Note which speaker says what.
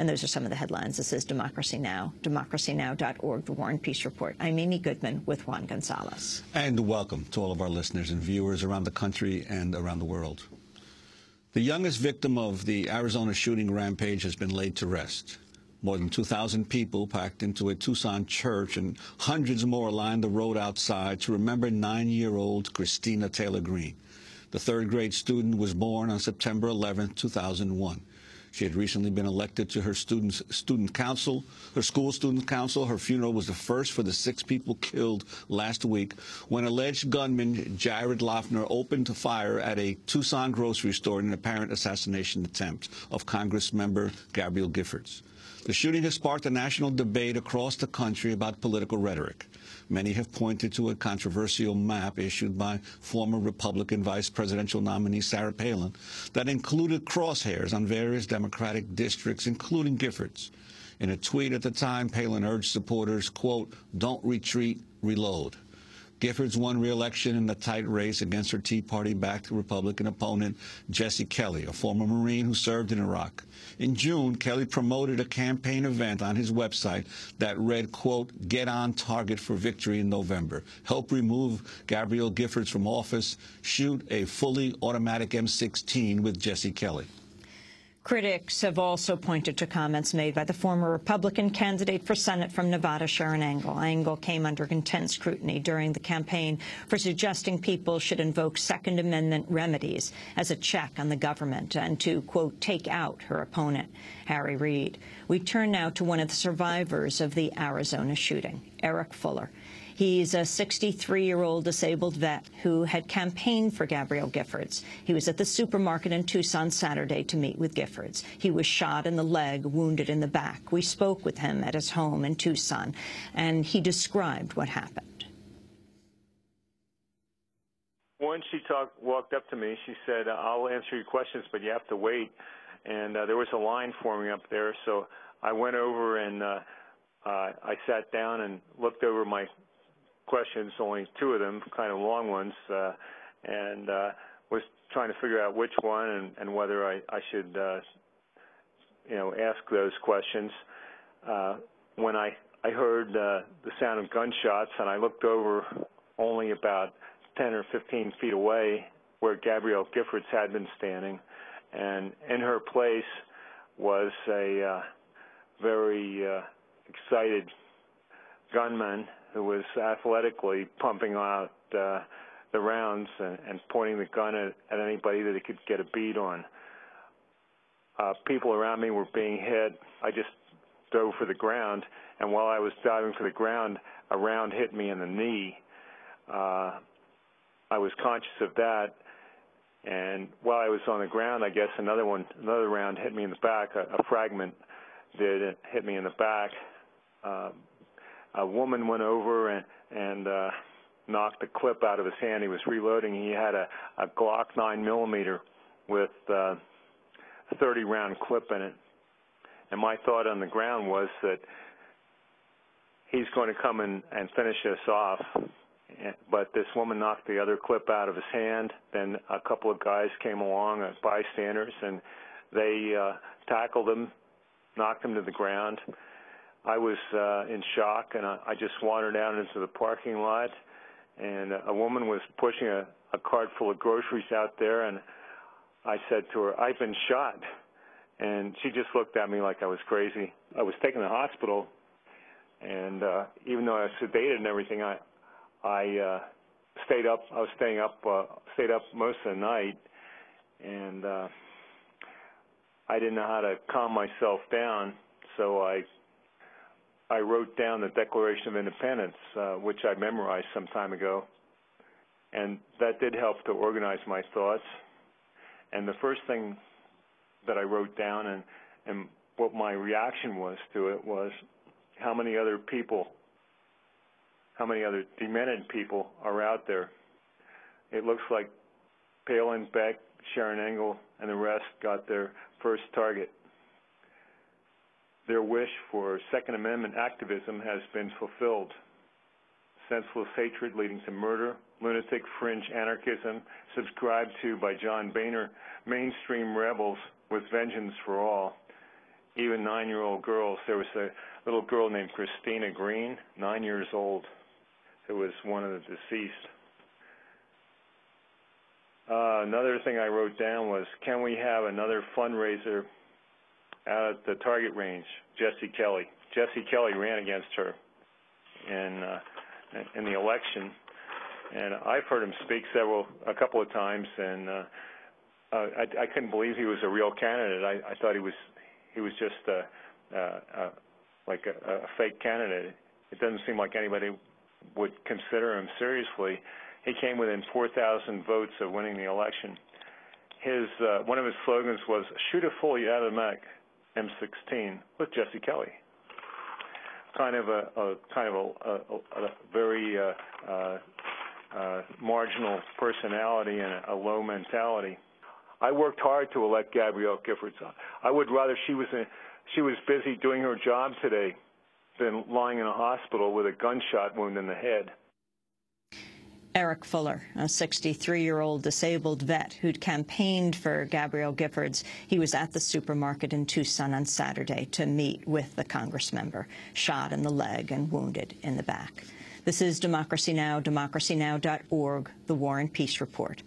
Speaker 1: And those are some of the headlines. This is Democracy Now!, democracynow.org, The War and Peace Report. I'm Amy Goodman with Juan Gonzalez.
Speaker 2: And welcome to all of our listeners and viewers around the country and around the world. The youngest victim of the Arizona shooting rampage has been laid to rest. More than 2,000 people packed into a Tucson church, and hundreds more lined the road outside to remember 9-year-old Christina Taylor Greene. The third-grade student was born on September 11, 2001. She had recently been elected to her school student council. Her funeral was the first for the 6 people killed last week when alleged gunman Jared Loeffner opened fire at a Tucson grocery store in an apparent assassination attempt of Congress member Gabrielle Giffords. The shooting has sparked a national debate across the country about political rhetoric. Many have pointed to a controversial map issued by former Republican vice presidential nominee Sarah Palin that included crosshairs on various Democratic districts, including Giffords. In a tweet at the time, Palin urged supporters, quote, "Don't retreat, reload." Giffords won re-election in a tight race against her Tea Party-backed Republican opponent, Jesse Kelly, a former Marine who served in Iraq. In June, Kelly promoted a campaign event on his website that read, quote, "Get on target for victory in November. Help remove Gabrielle Giffords from office. Shoot a fully automatic M16 with Jesse Kelly."
Speaker 1: Critics have also pointed to comments made by the former Republican candidate for Senate from Nevada, Sharron Angle. Angle came under intense scrutiny during the campaign for suggesting people should invoke Second Amendment remedies as a check on the government and to, quote, take out her opponent, Harry Reid. We turn now to one of the survivors of the Arizona shooting, Eric Fuller. He's a 63-year-old disabled vet who had campaigned for Gabrielle Giffords. He was at the supermarket in Tucson Saturday to meet with Giffords. He was shot in the leg, wounded in the back. We spoke with him at his home in Tucson, and he described what happened.
Speaker 3: When she walked up to me, she said, "I'll answer your questions, but you have to wait." And there was a line forming up there, so I went over and I sat down and looked over my questions, only 2 of them, kind of long ones, and was trying to figure out which one and whether I should, ask those questions. When I heard the sound of gunshots, and I looked over only about 10 or 15 feet away where Gabrielle Giffords had been standing, and in her place was a very excited gunman who was athletically pumping out the rounds and pointing the gun at anybody that he could get a bead on. People around me were being hit. I just dove for the ground, and while I was diving for the ground, a round hit me in the knee. I was conscious of that, and while I was on the ground, I guess another round hit me in the back. A fragment did hit me in the back. A woman went over and knocked the clip out of his hand. He was reloading. He had a Glock 9mm with a 30-round clip in it. And my thought on the ground was that he's going to come and finish us off. But this woman knocked the other clip out of his hand. Then a couple of guys came along, bystanders, and they tackled him, knocked him to the ground. I was in shock, and I just wandered out into the parking lot, and a woman was pushing a cart full of groceries out there, and I said to her, "I've been shot." And she just looked at me like I was crazy. I was taken to the hospital, and even though I was sedated and everything, I stayed up. I was stayed up most of the night, and I didn't know how to calm myself down, so I wrote down the Declaration of Independence, which I memorized some time ago, and that did help to organize my thoughts. And the first thing that I wrote down and what my reaction was to it was how many other demented people are out there. It looks like Palin, Beck, Sharron Angle, and the rest got their first target. Their wish for Second Amendment activism has been fulfilled. Senseless hatred leading to murder, lunatic fringe anarchism, subscribed to by John Boehner, mainstream rebels with vengeance for all. even 9-year-old girls. There was a little girl named Christina Green, 9 years old, who was one of the deceased. Another thing I wrote down was, can we have another fundraiser out at the target range? Jesse Kelly. Jesse Kelly ran against her in the election, and I've heard him speak a couple of times, and I couldn't believe he was a real candidate. I thought he was just like a fake candidate. It doesn't seem like anybody would consider him seriously. He came within 4,000 votes of winning the election. One of his slogans was "Shoot a fully automatic M16 with Jesse Kelly." Kind of a very marginal personality and a low mentality. I worked hard to elect Gabrielle Giffords. I would rather she was busy doing her job today than lying in a hospital with a gunshot wound in the head.
Speaker 1: Eric Fuller, a 63-year-old disabled vet who'd campaigned for Gabrielle Giffords. He was at the supermarket in Tucson on Saturday to meet with the Congress member, shot in the leg and wounded in the back. This is Democracy Now!, democracynow.org, The War and Peace Report.